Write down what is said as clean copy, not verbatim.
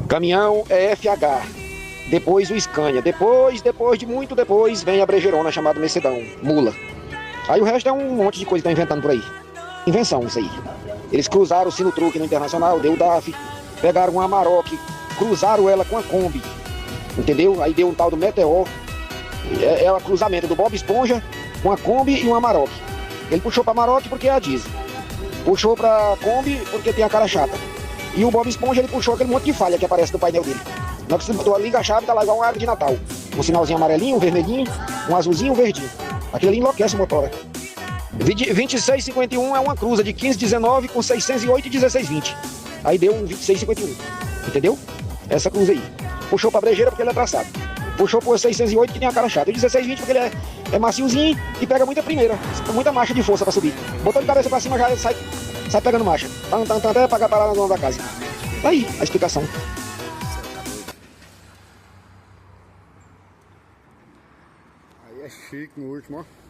Caminhão é FH, depois o Scania, depois de muito depois, vem a brejerona chamada Mercedão, mula. Aí o resto é um monte de coisa que estão inventando por aí. Invenção isso aí. Eles cruzaram o Sinotruque no Internacional, deu o DAF, pegaram uma Amarok, cruzaram ela com a Kombi, entendeu? Aí deu um tal do Meteor, é o cruzamento do Bob Esponja com a Kombi e uma Amarok. Ele puxou pra Amarok porque é a diesel, puxou pra Kombi porque tem a cara chata. E o Bob Esponja ele puxou aquele monte de falha que aparece no painel dele. Na hora que você liga a chave, tá lá igual uma árvore de Natal. Um sinalzinho amarelinho, um vermelhinho, um azulzinho, um verdinho. Aquilo ali enlouquece o motor. 2651 é uma cruza de 1519 com 608 e 1620. Aí deu um 2651. Entendeu? Essa cruza aí. Puxou pra brejeira porque ele é traçado. Puxou pro 608 que tem a cara chata. E o 1620 porque ele é maciozinho e pega muita primeira. Muita marcha de força pra subir. Botou de cabeça pra cima já sai pegando marcha. Até pagar parar na zona da casa. Tá aí a explicação. Aí é chique no último, ó.